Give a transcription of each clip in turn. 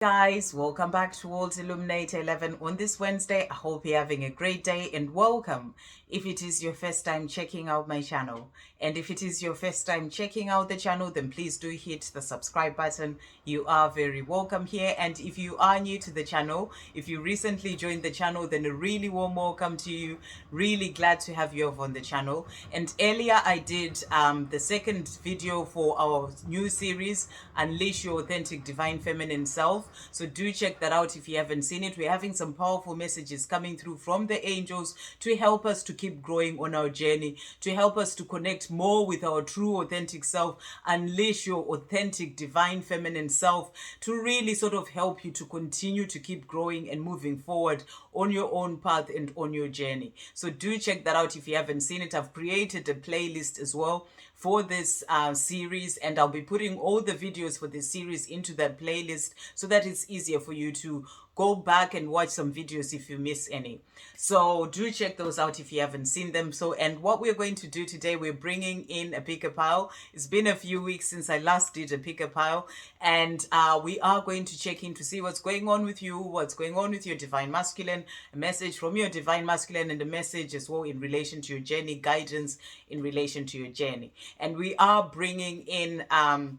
Guys, welcome back towards Illuminator 11 on this Wednesday. I hope you're having a great day and welcome if it is your first time checking out my channel. And if it is your first time checking out the channel, then please do hit the subscribe button. You are very welcome here. And if you are new to the channel, if you recently joined the channel, then a really warm welcome to you. Really glad to have you over on the channel. And earlier I did the second video for our new series, Unleash Your Authentic Divine Feminine Self. So do check that out if you haven't seen it. We're having some powerful messages coming through from the angels to help us to keep growing on our journey, to help us to connect more with our true authentic self, unleash your authentic divine feminine self, to really sort of help you to continue to keep growing and moving forward on your own path and on your journey. So do check that out if you haven't seen it. I've created a playlist as well for this series, and I'll be putting all the videos for this series into that playlist so that it's easier for you to go back and watch some videos if you miss any. So do check those out if you haven't seen them. So, and what we're going to do today, we're bringing in a pick a pile. It's been a few weeks since I last did a pick a pile, and we are going to check in to see what's going on with you, what's going on with your divine masculine, a message from your divine masculine, and a message as well in relation to your journey, guidance in relation to your journey. And we are bringing in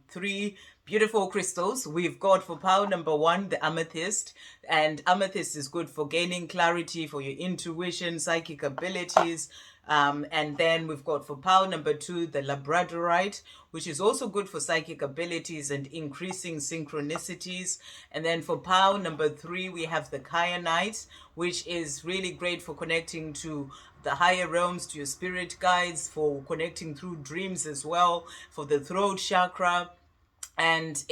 three beautiful crystals. We've got for pile number one, the amethyst. And amethyst is good for gaining clarity, for your intuition, psychic abilities. And then we've got for pile number two, the labradorite, which is also good for psychic abilities and increasing synchronicities. And then for pile number three, we have the kyanite, which is really great for connecting to the higher realms, to your spirit guides, for connecting through dreams as well, for the throat chakra. And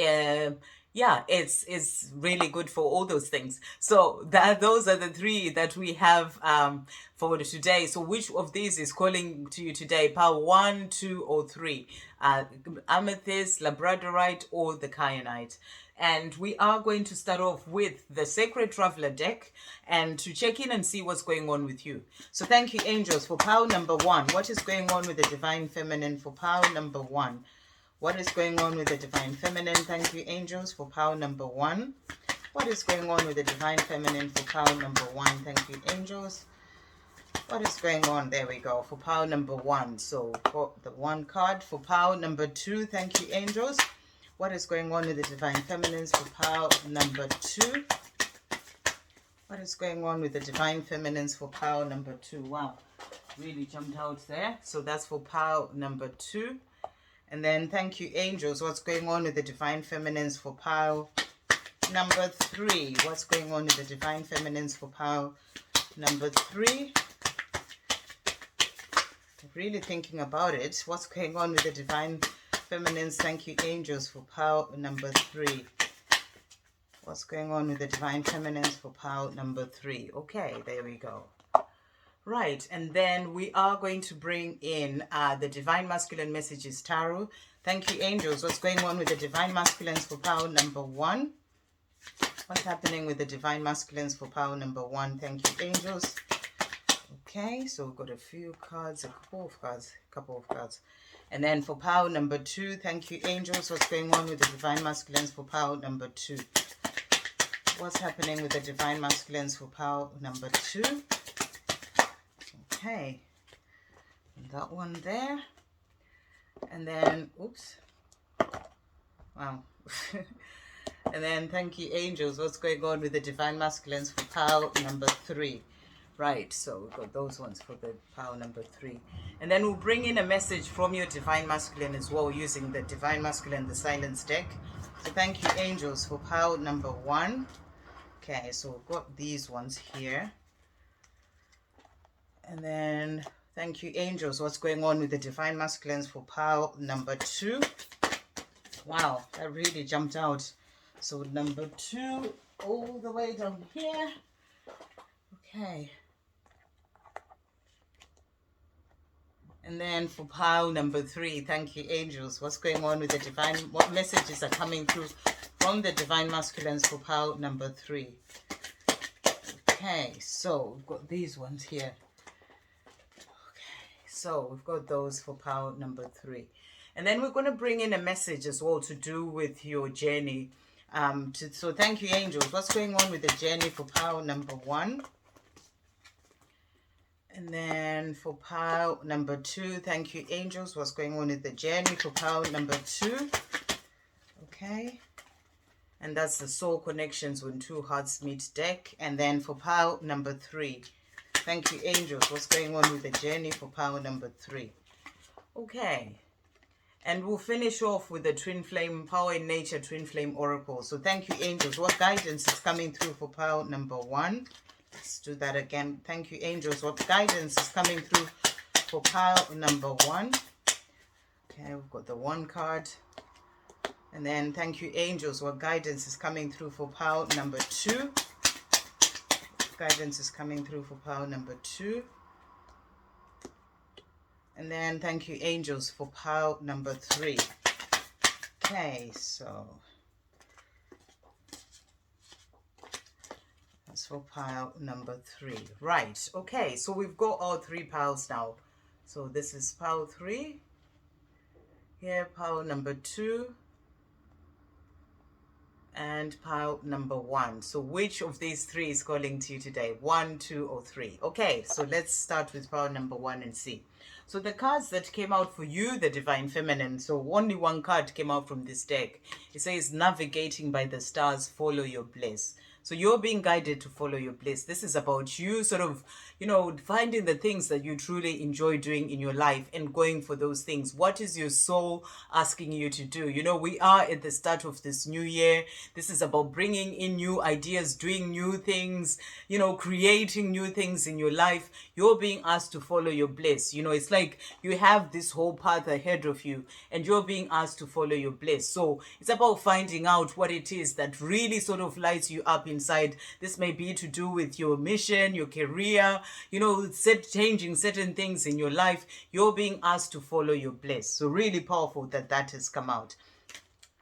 yeah, it's really good for all those things. So those are the three that we have for today. So which of these is calling to you today? Power 1, 2, or 3? Amethyst, labradorite, or the kyanite? And we are going to start off with the Sacred Traveler deck and to check in and see what's going on with you. So thank you, angels, for pile number one. What is going on with the divine feminine for pile number one? What is going on with the divine feminine? Thank you, angels, for pile number one. What is going on with the divine feminine for pile number one? Thank you, angels. What is going on? There we go, for pile number one. So got the one card for pile number two. Thank you, angels. What is going on with the divine feminines for pile number two? What is going on with the divine feminines for pile number two? Wow, really jumped out there. So that's for pile number two. And then thank you, angels. What's going on with the divine feminines for pile number three? What's going on with the divine feminines for pile number three? Really thinking about it. What's going on with the divine feminines? Thank you, angels, for pile number three. What's going on with the divine feminines for pile number three? Okay, there we go. Right, and then we are going to bring in the Divine Masculine Messages Tarot. Thank you, angels. What's going on with the Divine Masculines for power number one? What's happening with the Divine Masculines for power number one? Thank you, angels. Okay, so we've got a few cards, a couple of cards. And then for power number two, thank you, angels. What's going on with the Divine Masculines for power number two? What's happening with the Divine Masculines for power number two? Okay, that one there, and then oops, wow. And then thank you, angels. What's going on with the divine masculines for pile number three? Right, so we've got those ones for the pile number three, and then we'll bring in a message from your divine masculine as well using the divine masculine, the silence deck. So thank you, angels, for pile number one. Okay, so we've got these ones here. And then, thank you, angels. What's going on with the divine masculines for pile number two? Wow, that really jumped out. So number two, all the way down here. Okay. And then for pile number three, thank you, angels. What's going on with the divine? What messages are coming through from the divine masculines for pile number three? Okay, so we've got these ones here. So we've got those for pile number three. And then we're going to bring in a message as well to do with your journey So thank you, angels. What's going on with the journey for pile number 1? And then for pile number 2, thank you, angels. What's going on with the journey for pile number 2? Okay. And that's the soul connections when 2 hearts meet deck. And then for pile number 3, thank you, angels. What's going on with the journey for pile number 3? Okay. And we'll finish off with the twin flame, power in nature, twin flame oracle. So thank you, angels. What guidance is coming through for pile number 1? Let's do that again. Thank you, angels. What guidance is coming through for pile number 1? Okay, we've got the 1 card. And then thank you, angels. What guidance is coming through for pile number 2? Guidance is coming through for pile number 2. And then thank you, angels, for pile number 3. Okay, so that's for pile number 3. Right, okay, so we've got all 3 piles now. So this is pile 3. Here, pile number 2. And pile number 1. So which of these 3 is calling to you today? 1, 2, or 3? Okay, so let's start with pile number 1 and see. So the cards that came out for you, the Divine Feminine, so only 1 card came out from this deck. It says, navigating by the stars, follow your bliss. So you're being guided to follow your bliss. This is about you sort of, finding the things that you truly enjoy doing in your life and going for those things. What is your soul asking you to do? We are at the start of this new year. This is about bringing in new ideas, doing new things, creating new things in your life. You're being asked to follow your bliss. It's like you have this whole path ahead of you and you're being asked to follow your bliss. So it's about finding out what it is that really sort of lights you up inside. This may be to do with your mission, your career, changing certain things in your life. You're being asked to follow your bliss. So really powerful that has come out.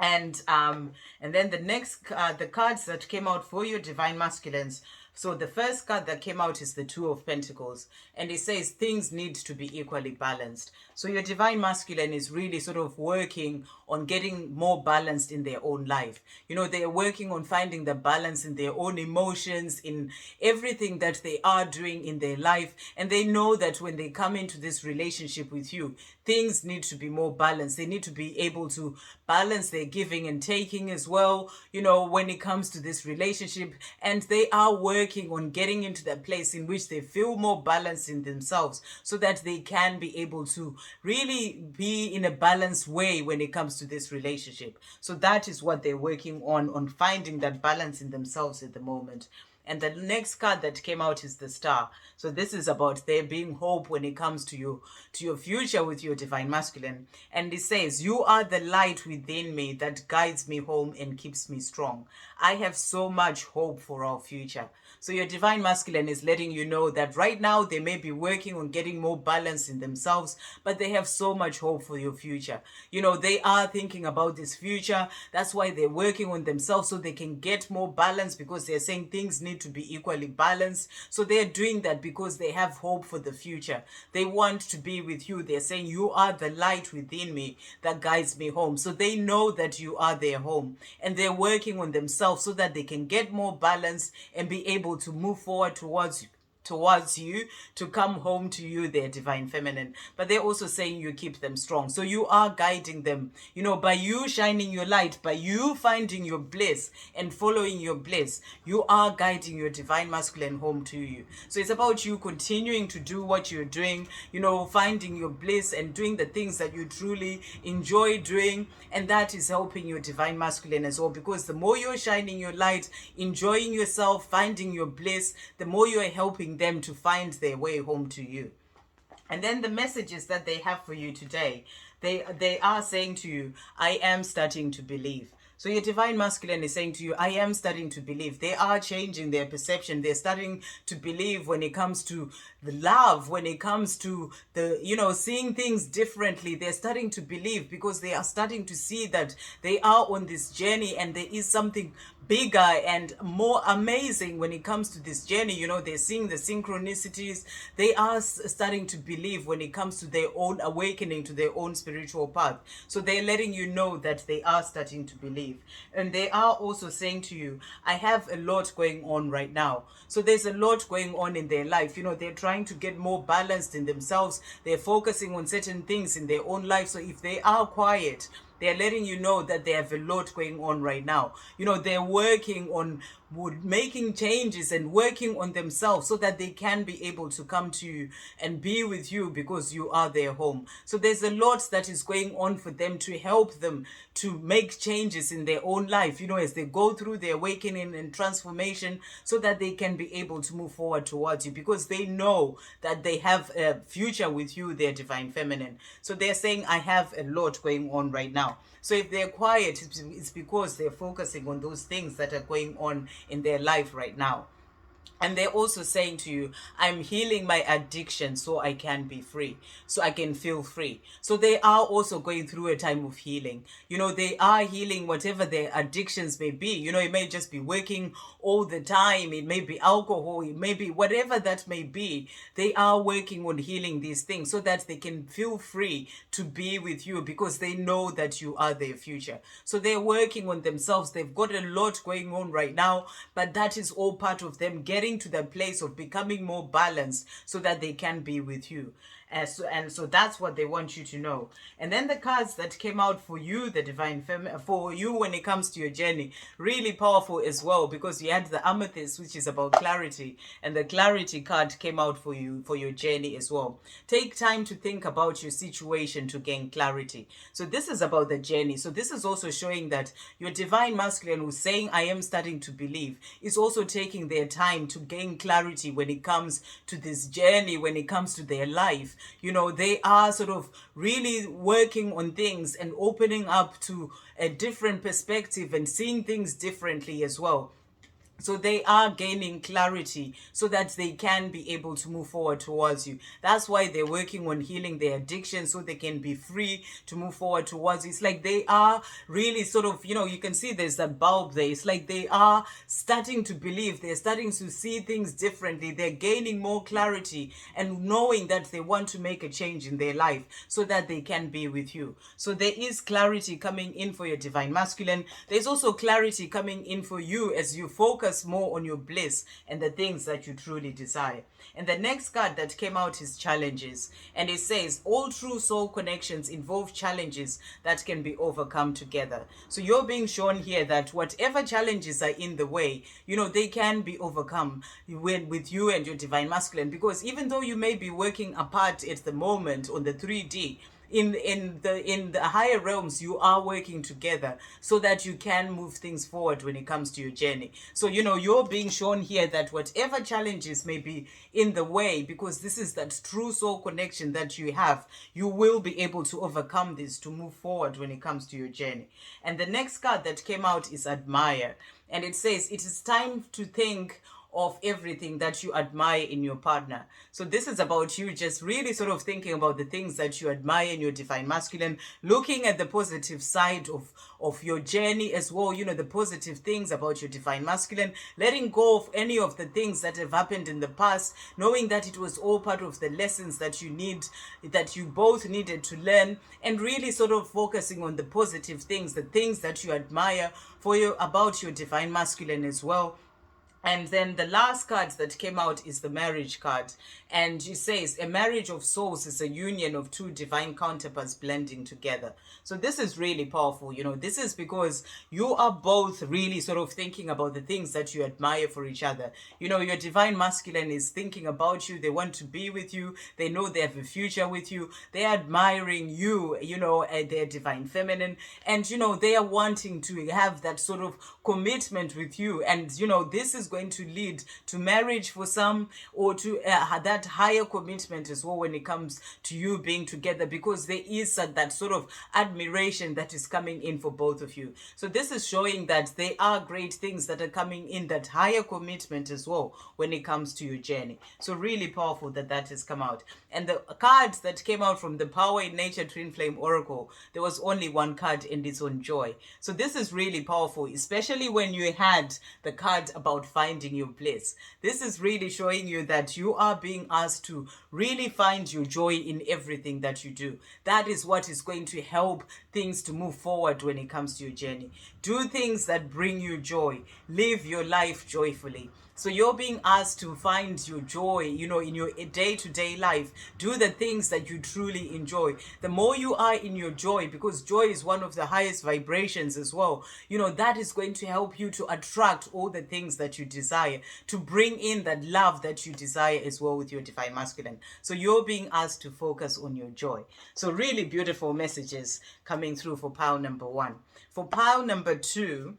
And then the next the cards that came out for your Divine Masculines. So the first card that came out is the 2 of Pentacles, and it says things need to be equally balanced. So your Divine Masculine is really sort of working on getting more balanced in their own life. They are working on finding the balance in their own emotions, in everything that they are doing in their life. And they know that when they come into this relationship with you, things need to be more balanced. They need to be able to balance their giving and taking as well, when it comes to this relationship. And they are working on getting into that place in which they feel more balanced in themselves so that they can be able to really be in a balanced way when it comes to this relationship. So that is what they're working on finding that balance in themselves at the moment. And the next card that came out is the Star. So this is about there being hope when it comes to your future with your Divine Masculine. And it says, you are the light within me that guides me home and keeps me strong. I have so much hope for our future. So your Divine Masculine is letting you know that right now they may be working on getting more balance in themselves, but they have so much hope for your future. They are thinking about this future. That's why they're working on themselves so they can get more balance, because they're saying things need to be equally balanced. So they're doing that because they have hope for the future. They want to be with you. They're saying, you are the light within me that guides me home. So they know that you are their home, and they're working on themselves so that they can get more balance and be able to move forward towards you, to come home to you, their Divine Feminine. But they're also saying you keep them strong. So you are guiding them, by you shining your light, by you finding your bliss and following your bliss, you are guiding your Divine Masculine home to you. So it's about you continuing to do what you're doing, finding your bliss and doing the things that you truly enjoy doing. And that is helping your Divine Masculine as well, because the more you're shining your light, enjoying yourself, finding your bliss, the more you're helping them to find their way home to you. And then the messages that they have for you today, they are saying to you, I am starting to believe. So your Divine Masculine is saying to you, I am starting to believe. They are changing their perception. They're starting to believe when it comes to the love, when it comes to the, seeing things differently. They're starting to believe because they are starting to see that they are on this journey and there is something bigger and more amazing when it comes to this journey. You know, they're seeing the synchronicities. They are starting to believe when it comes to their own awakening to their own spiritual path. So they're letting you know that they are starting to believe. And they are also saying to you, I have a lot going on right now. So there's a lot going on in their life. You know, they're trying to get more balanced in themselves. They're focusing on certain things in their own life. So if they are quiet, they're letting you know that they have a lot going on right now. You know, they're working on making changes and working on themselves so that they can be able to come to you and be with you because you are their home. So there's a lot that is going on for them to help them to make changes in their own life, you know, as they go through their awakening and transformation, so that they can be able to move forward towards you because they know that they have a future with you, their divine feminine. So they're saying, I have a lot going on right now. So if they're quiet, it's because they're focusing on those things that are going on in their life right now. And they're also saying to you, I'm healing my addiction so I can be free, so I can feel free. So they are also going through a time of healing. You know, they are healing whatever their addictions may be. You know, it may just be working all the time. It may be alcohol. It may be whatever that may be. They are working on healing these things so that they can feel free to be with you because they know that you are their future. So they're working on themselves. They've got a lot going on right now, but that is all part of them getting to the place of becoming more balanced so that they can be with you. So that's what they want you to know. And then the cards that came out for you, the divine feminine, for you when it comes to your journey, really powerful as well, because you had the Amethyst, which is about clarity, and the clarity card came out for you for your journey as well. Take time to think about your situation to gain clarity. So this is about the journey. So this is also showing that your divine masculine, who's saying, I am starting to believe, is also taking their time to gain clarity when it comes to this journey, when it comes to their life. You know, they are sort of really working on things and opening up to a different perspective and seeing things differently as well. So they are gaining clarity so that they can be able to move forward towards you. That's why they're working on healing their addiction so they can be free to move forward towards you. It's like they are really sort of, you know, you can see there's that bulb there. It's like they are starting to believe, they're starting to see things differently. They're gaining more clarity and knowing that they want to make a change in their life so that they can be with you. So there is clarity coming in for your divine masculine. There's also clarity coming in for you as you focus more on your bliss and the things that you truly desire. And the next card that came out is challenges. And it says, all true soul connections involve challenges that can be overcome together. So you're being shown here that whatever challenges are in the way, you know, they can be overcome with you and your divine masculine. Because even though you may be working apart at the moment on the 3D, in the higher realms, you are working together so that you can move things forward when it comes to your journey. So, you know, you're being shown here that whatever challenges may be in the way, because this is that true soul connection that you have, you will be able to overcome this to move forward when it comes to your journey. And the next card that came out is admire, and it says it is time to think of everything that you admire in your partner. So this is about you just really sort of thinking about the things that you admire in your divine masculine, looking at the positive side of your journey as well, you know, the positive things about your divine masculine, letting go of any of the things that have happened in the past, knowing that it was all part of the lessons that you both needed to learn, and really sort of focusing on the positive things, the things that you admire about your divine masculine as well. And then the last card that came out is the marriage card. And it says, a marriage of souls is a union of two divine counterparts blending together. So this is really powerful. You know, this is because you are both really sort of thinking about the things that you admire for each other. You know, your divine masculine is thinking about you. They want to be with you. They know they have a future with you. They're admiring you, you know, their divine feminine. And, you know, they are wanting to have that sort of commitment with you. And, you know, this is going going to lead to marriage for some, or to that higher commitment as well when it comes to you being together, because there is that sort of admiration that is coming in for both of you. So this is showing that there are great things that are coming in, that higher commitment as well when it comes to your journey. So really powerful that that has come out. And the cards that came out from the Power in Nature Twin Flame Oracle, there was only one card, and it's on joy. So this is really powerful, especially when you had the card about finding your bliss. This is really showing you that you are being asked to really find your joy in everything that you do. That is what is going to help things to move forward when it comes to your journey. Do things that bring you joy. Live your life joyfully. So you're being asked to find your joy, in your day-to-day life. Do the things that you truly enjoy. The more you are in your joy, because joy is one of the highest vibrations as well, that is going to help you to attract all the things that you desire, to bring in that love that you desire as well with your Divine Masculine. So you're being asked to focus on your joy. So really beautiful messages coming through for pile number 1. For pile number 2,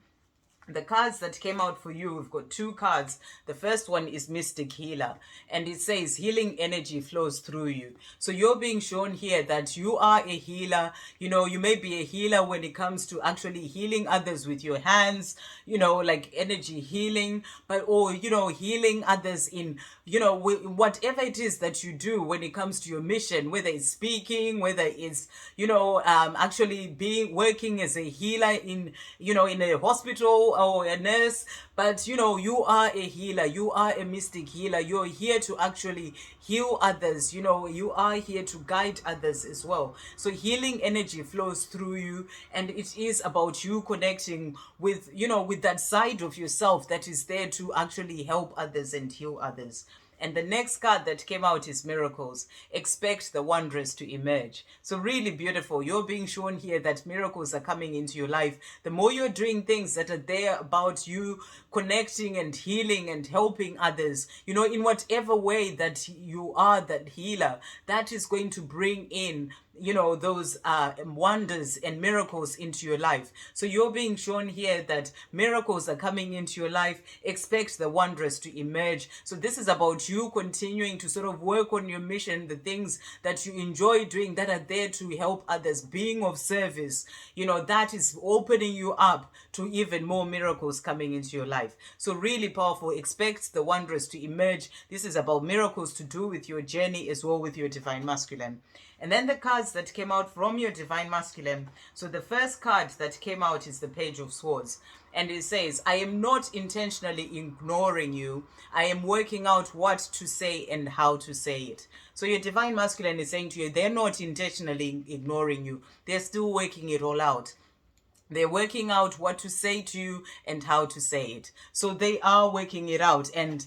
the cards that came out for you, we've got 2 cards. The first one is Mystic Healer, and it says healing energy flows through you. So you're being shown here that you are a healer. You may be a healer when it comes to actually healing others with your hands, like energy healing, or healing others in, whatever it is that you do when it comes to your mission, whether it's speaking, whether it's, actually working as a healer in a hospital, or a nurse. But you are a healer, you are a mystic healer. You're here to actually heal others. You are here to guide others as well. So healing energy flows through you, and it is about you connecting with with that side of yourself that is there to actually help others and heal others. And the next card that came out is Miracles. Expect the wondrous to emerge. So really beautiful. You're being shown here that miracles are coming into your life. The more you're doing things that are there about you connecting and healing and helping others, in whatever way that you are that healer, that is going to bring in those wonders and miracles into your life. So you're being shown here that miracles are coming into your life. Expect the wondrous to emerge. So this is about you continuing to sort of work on your mission, the things that you enjoy doing that are there to help others, being of service. That is opening you up to even more miracles coming into your life. So really powerful. Expect the wondrous to emerge. This is about miracles to do with your journey as well with your Divine Masculine. And then the cards that came out from your Divine Masculine. So the first card that came out is the Page of Swords. And it says, I am not intentionally ignoring you. I am working out what to say and how to say it. So your Divine Masculine is saying to you, they're not intentionally ignoring you. They're still working it all out. They're working out what to say to you and how to say it. So they are working it out. And,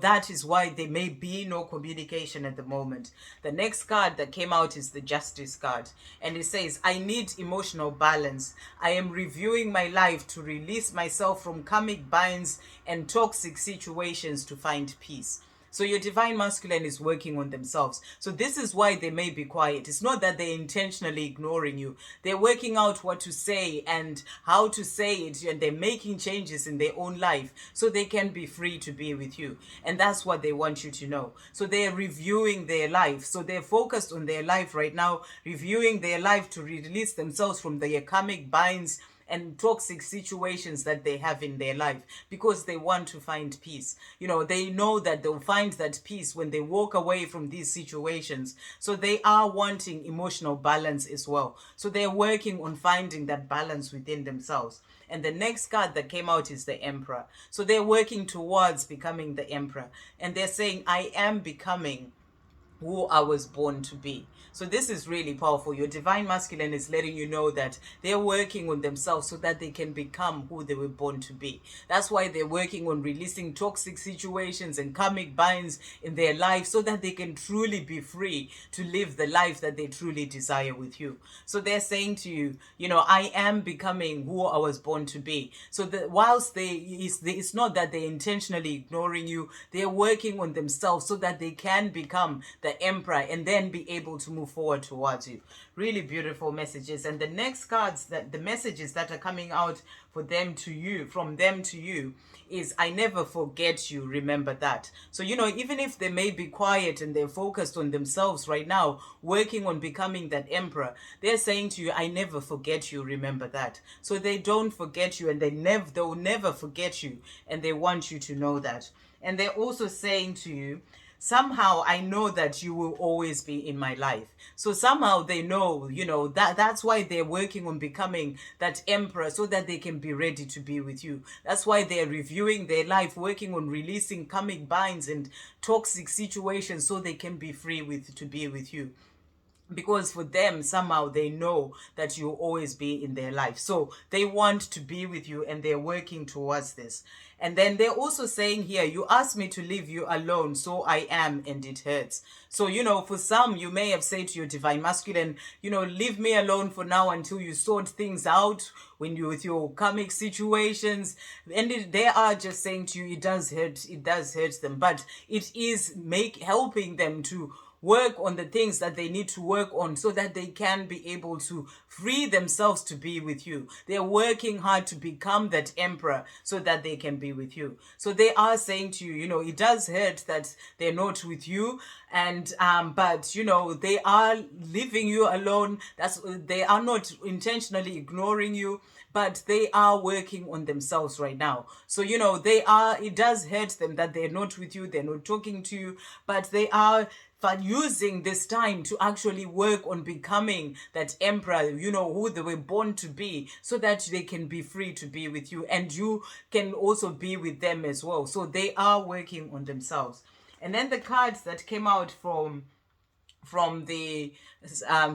that is why there may be no communication at the moment. The next card that came out is the Justice card. And it says, I need emotional balance. I am reviewing my life to release myself from karmic binds and toxic situations to find peace. So your Divine Masculine is working on themselves. So this is why they may be quiet. It's not that they're intentionally ignoring you. They're working out what to say and how to say it, and they're making changes in their own life so they can be free to be with you. And that's what they want you to know. So they're reviewing their life. So they're focused on their life right now, reviewing their life to release themselves from their karmic binds and toxic situations that they have in their life, because they want to find peace. They know that they'll find that peace when they walk away from these situations. So they are wanting emotional balance as well. So they're working on finding that balance within themselves. And the next card that came out is the Emperor. So they're working towards becoming the Emperor. And they're saying, I am becoming who I was born to be. So this is really powerful. Your Divine Masculine is letting you know that they're working on themselves so that they can become who they were born to be. That's why they're working on releasing toxic situations and karmic binds in their life so that they can truly be free to live the life that they truly desire with you. So they're saying to you, I am becoming who I was born to be. So that whilst it's not that they're intentionally ignoring you, they're working on themselves so that they can become the the emperor, and then be able to move forward towards you. Really beautiful messages. And the next cards, that the messages that are coming out for them to you, from them to you, is I never forget you, remember that. So, you know, even if they may be quiet and they're focused on themselves right now, working on becoming that emperor, they're saying to you, I never forget you, remember that. So they don't forget you, and they'll never forget you, and they want you to know that. And they're also saying to you, somehow I know that you will always be in my life. So somehow they know, you know, that's why they're working on becoming that emperor, so that they can be ready to be with you. That's why they're reviewing their life, working on releasing karmic binds and toxic situations, so they can be free to be with you. Because for them, somehow they know that you'll always be in their life. So they want to be with you, and they're working towards this. And then they're also saying here, you asked me to leave you alone, so I am, and it hurts. So, you know, for some, you may have said to your divine masculine, you know, leave me alone for now until you sort things out when you with your karmic situations. And they are just saying to you, it does hurt them, but it is helping them to work on the things that they need to work on, so that they can be able to free themselves to be with you. They're working hard to become that emperor, so that they can be with you. So they are saying to you, you know, it does hurt that they're not with you, and but you know, they are leaving you alone. They are not intentionally ignoring you, but they are working on themselves right now. So, you know, it does hurt them that they're not with you, they're not talking to you, but they are using this time to actually work on becoming that emperor, you know, who they were born to be, so that they can be free to be with you, and you can also be with them as well. So they are working on themselves. And then the cards that came out from the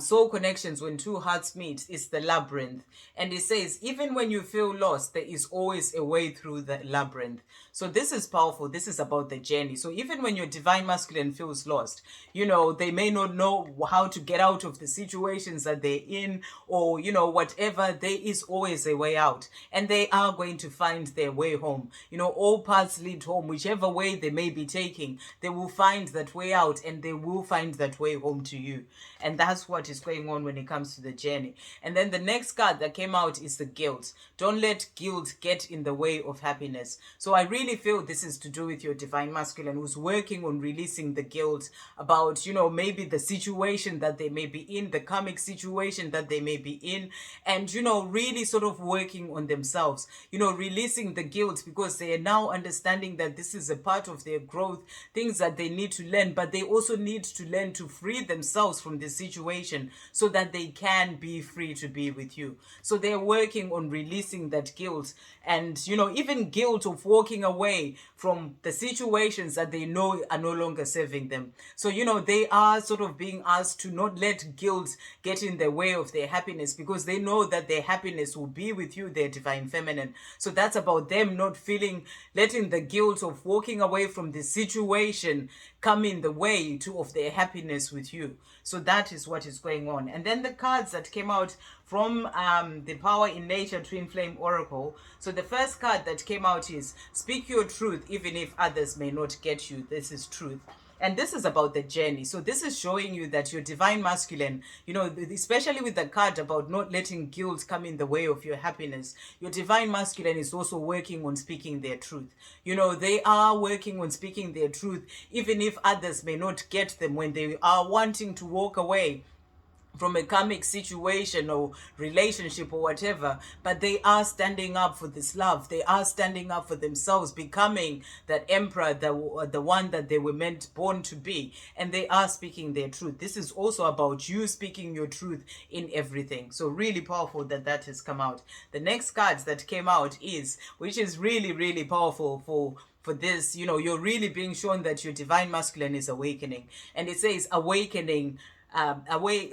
soul connections, when two hearts meet, is the labyrinth. And it says, even when you feel lost, there is always a way through the labyrinth. So this is powerful. This is about the journey. So even when your divine masculine feels lost, you know, they may not know how to get out of the situations that they're in, or, you know, whatever, there is always a way out, and they are going to find their way home. You know, all paths lead home. Whichever way they may be taking, they will find that way out, and they will find that way home to you. And that's what is going on when it comes to the journey. And then the next card that came out is the guilt. Don't let guilt get in the way of happiness. So I really feel this is to do with your divine masculine, who's working on releasing the guilt about, you know, maybe the situation that they may be in, the karmic situation that they may be in, and, you know, really sort of working on themselves, you know, releasing the guilt, because they are now understanding that this is a part of their growth, things that they need to learn, but they also need to learn to free themselves from this situation, so that they can be free to be with you. So they're working on releasing that guilt, and, you know, even guilt of walking away from the situations that they know are no longer serving them. So, you know, they are sort of being asked to not let guilt get in the way of their happiness, because they know that their happiness will be with you, their divine feminine. So that's about them not letting the guilt of walking away from the situation come in the way of their happiness with you. So that is what is going on. And then the cards that came out from the Power in Nature Twin Flame Oracle. So the first card that came out is speak your truth even if others may not get you. This is truth. And this is about the journey. So this is showing you that your divine masculine, you know, especially with the card about not letting guilt come in the way of your happiness, your divine masculine is also working on speaking their truth. You know, they are working on speaking their truth, even if others may not get them, when they are wanting to walk away from a karmic situation or relationship or whatever, but they are standing up for this love. They are standing up for themselves, becoming that emperor, the one that they were born to be, and they are speaking their truth. This is also about you speaking your truth in everything. So really powerful that has come out. The next cards that came out which is really, really powerful for this, you know, you're really being shown that your divine masculine is awakening. And it says awakening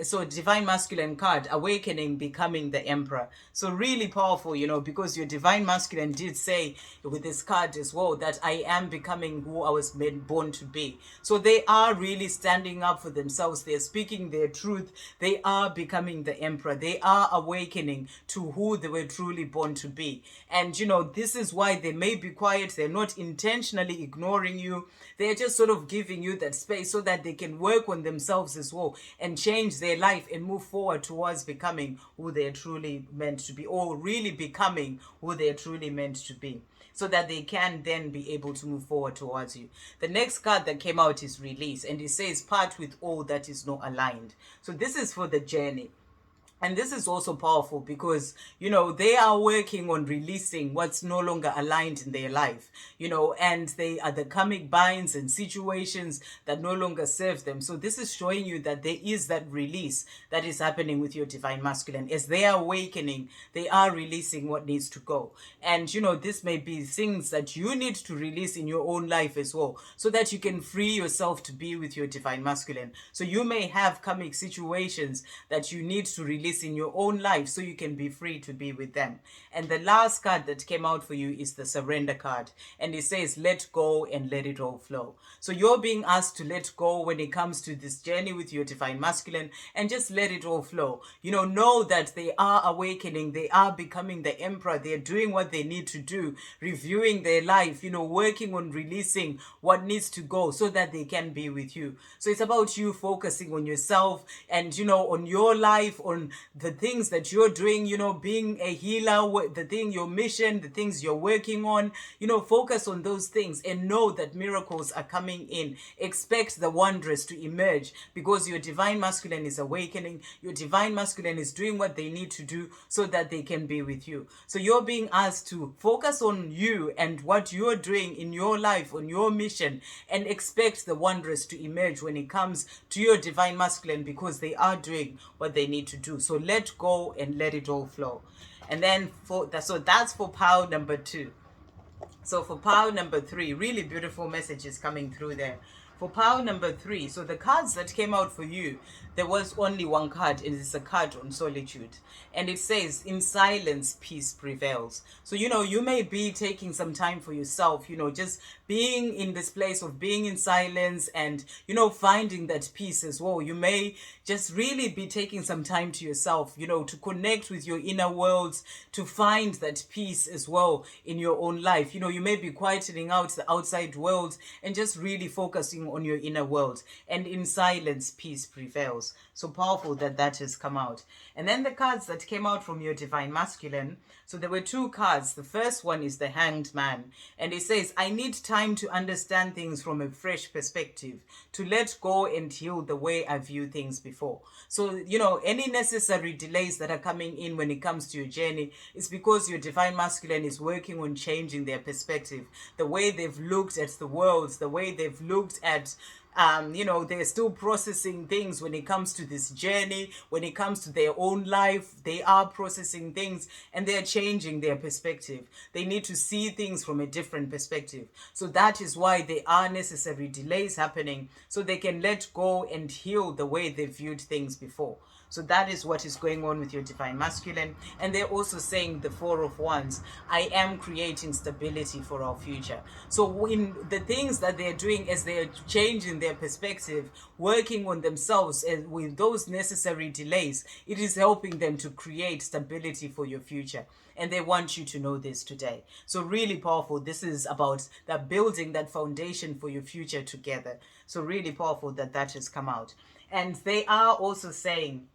so divine masculine card, awakening, becoming the emperor. So really powerful, because your divine masculine did say with this card as well that I am becoming who I was born to be. So they are really standing up for themselves. They're speaking their truth. They are becoming the emperor. They are awakening to who they were truly born to be. And this is why they may be quiet. They're not intentionally ignoring you. They're just sort of giving you that space so that they can work on themselves as well and change their life and move forward towards becoming who they're truly meant to be, or really becoming who they're truly meant to be, so that they can then be able to move forward towards you. The next card that came out is release, and it says part with all that is not aligned. So this is for the journey. And this is also powerful because, they are working on releasing what's no longer aligned in their life, and they are the karmic binds and situations that no longer serve them. So this is showing you that there is that release that is happening with your divine masculine. As they are awakening, they are releasing what needs to go. And, this may be things that you need to release in your own life as well, so that you can free yourself to be with your divine masculine. So you may have karmic situations that you need to release in your own life so you can be free to be with them. And the last card that came out for you is the surrender card, and it says let go and let it all flow. So you're being asked to let go when it comes to this journey with your divine masculine, and just let it all flow. Know that they are awakening, they are becoming the emperor, they're doing what they need to do, reviewing their life, working on releasing what needs to go so that they can be with you. So it's about you focusing on yourself and on your life, on the things that you're doing, being a healer, your mission, the things you're working on, focus on those things and know that miracles are coming in. Expect the wondrous to emerge because your divine masculine is awakening. Your divine masculine is doing what they need to do so that they can be with you. So you're being asked to focus on you and what you're doing in your life, on your mission, and expect the wondrous to emerge when it comes to your divine masculine, because they are doing what they need to do. So let go and let it all flow. And then that's for pile number 2. So for pile number 3, really beautiful messages coming through there. For pile number 3, so the cards that came out for you, there was only one card, and it's a card on solitude. And it says, in silence, peace prevails. So, you may be taking some time for yourself, just being in this place of being in silence and, finding that peace as well. You may just really be taking some time to yourself, to connect with your inner worlds, to find that peace as well in your own life. You may be quietening out the outside world and just really focusing on your inner world. And in silence, peace prevails. So powerful that has come out. And then the cards that came out from your divine masculine. So there were 2 cards. The first one is the Hanged Man. And it says, I need time to understand things from a fresh perspective, to let go and heal the way I view things before. So, any necessary delays that are coming in when it comes to your journey is because your divine masculine is working on changing their perspective, the way they've looked at the world, the way they've looked at they're still processing things when it comes to this journey, when it comes to their own life. They are processing things and they're changing their perspective. They need to see things from a different perspective. So that is why there are necessary delays happening, so they can let go and heal the way they viewed things before. So that is what is going on with your divine masculine. And they're also saying the 4 of Wands, I am creating stability for our future. So in the things that they're doing as they're changing their perspective, working on themselves and with those necessary delays, it is helping them to create stability for your future. And they want you to know this today. So really powerful. This is about that building that foundation for your future together. So really powerful that has come out. And they are also saying,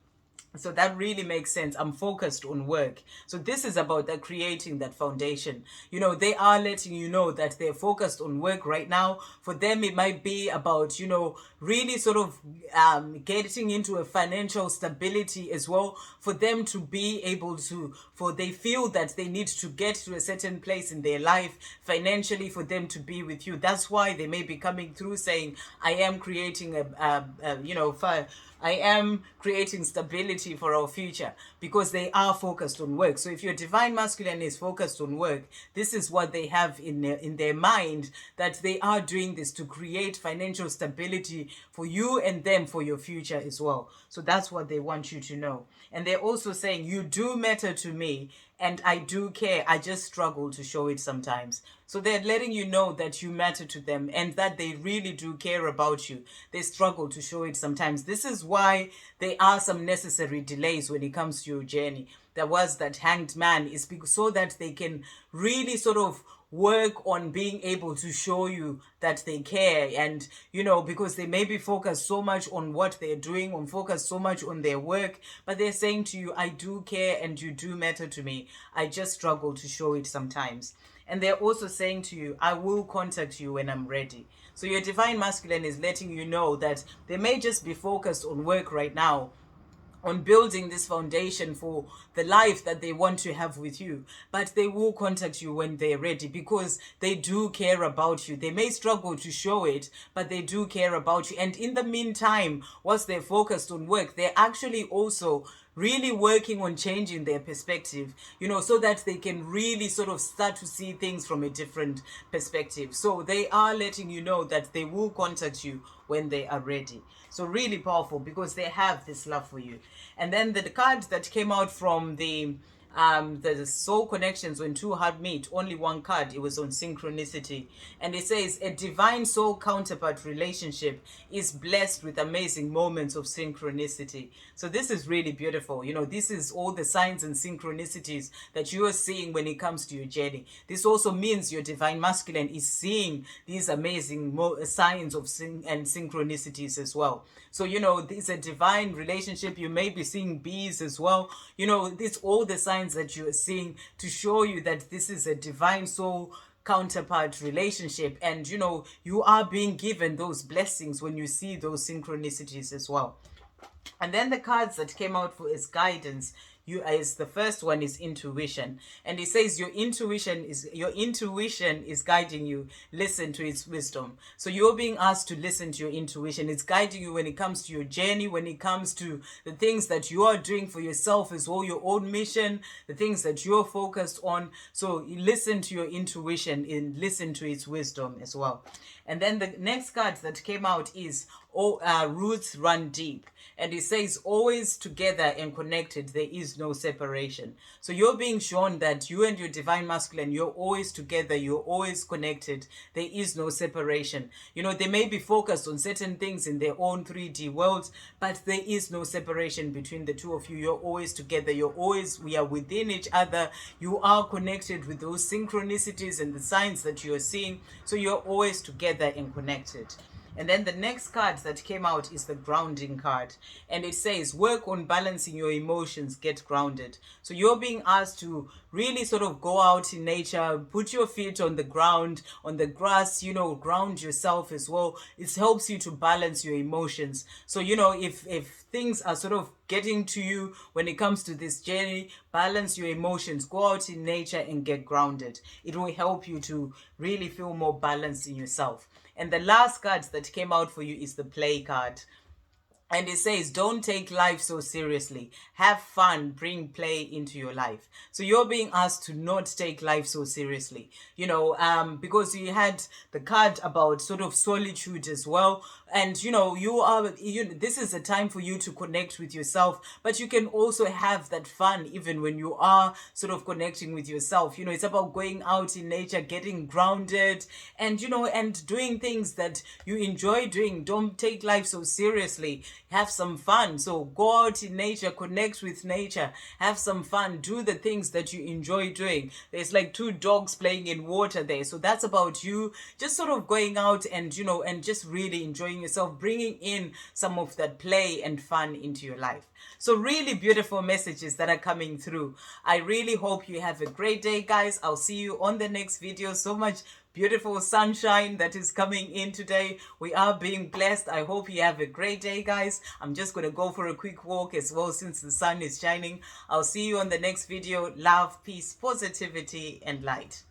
so that really makes sense. I'm focused on work. So this is about that creating that foundation. They are letting you know that they're focused on work right now. For them, it might be about, really sort of getting into a financial stability as well. For them to be able to, they feel that they need to get to a certain place in their life financially for them to be with you. That's why they may be coming through saying, I am creating I am creating stability for our future, because they are focused on work. So if your divine masculine is focused on work, this is what they have in their mind, that they are doing this to create financial stability for you and them for your future as well. So that's what they want you to know. And they're also saying, you do matter to me and I do care. I just struggle to show it sometimes. So they're letting you know that you matter to them and that they really do care about you. They struggle to show it sometimes. This is why there are some necessary delays when it comes to your journey. There was that hanged man, is so that they can really sort of work on being able to show you that they care. And because they may be focused so much on what they're doing, on focused so much on their work, but they're saying to you, I do care and you do matter to me. I just struggle to show it sometimes. And they're also saying to you, I will contact you when I'm ready. So your divine masculine is letting you know that they may just be focused on work right now, on building this foundation for the life that they want to have with you, but they will contact you when they're ready, because they do care about you. They may struggle to show it, but they do care about you. And in the meantime, whilst they're focused on work, they're actually also really working on changing their perspective, so that they can really sort of start to see things from a different perspective. So they are letting you know that they will contact you when they are ready. So really powerful, because they have this love for you. And then the card that came out from the soul connections, when two heart meet, only one card, it was on synchronicity, and it says a divine soul counterpart relationship is blessed with amazing moments of synchronicity. So this is really beautiful. This is all the signs and synchronicities that you are seeing when it comes to your journey. This also means your divine masculine is seeing these amazing signs of and synchronicities as well. So this is a divine relationship. You may be seeing bees as well. It's all the signs that you are seeing to show you that this is a divine soul counterpart relationship. And you are being given those blessings when you see those synchronicities as well. And then the cards that came out for as guidance, the first one is intuition, and it says your intuition is guiding you. Listen to its wisdom. So you're being asked to listen to your intuition. It's guiding you when it comes to your journey, when it comes to the things that you are doing for yourself as well, your own mission, the things that you're focused on. So you listen to your intuition and listen to its wisdom as well. And then the next card that came out is roots run deep. And it says, always together and connected, there is no separation. So you're being shown that you and your divine masculine, you're always together, you're always connected. There is no separation. They may be focused on certain things in their own 3D worlds, but there is no separation between the two of you. You're always together. We are within each other. You are connected with those synchronicities and the signs that you're seeing. So you're always together and connected. And then the next card that came out is the grounding card. And it says, work on balancing your emotions, get grounded. So you're being asked to really sort of go out in nature, put your feet on the ground, on the grass, ground yourself as well. It helps you to balance your emotions. So, if things are sort of getting to you when it comes to this journey, balance your emotions, go out in nature and get grounded. It will help you to really feel more balanced in yourself. And the last card that came out for you is the play card. And it says, don't take life so seriously. Have fun, bring play into your life. So you're being asked to not take life so seriously, because you had the card about sort of solitude as well. And, this is a time for you to connect with yourself, but you can also have that fun even when you are sort of connecting with yourself. It's about going out in nature, getting grounded, and, and doing things that you enjoy doing. Don't take life so seriously. Have some fun. So go out in nature, connect with nature, have some fun, do the things that you enjoy doing. There's like two dogs playing in water there. So that's about you just sort of going out and, and just really enjoying yourself, bringing in some of that play and fun into your life. So really beautiful messages that are coming through. I really hope you have a great day, guys. I'll see you on the next video. So much beautiful sunshine that is coming in today. We are being blessed. I hope you have a great day, guys. I'm just going to go for a quick walk as well since the sun is shining. I'll see you on the next video. Love, peace, positivity, and light.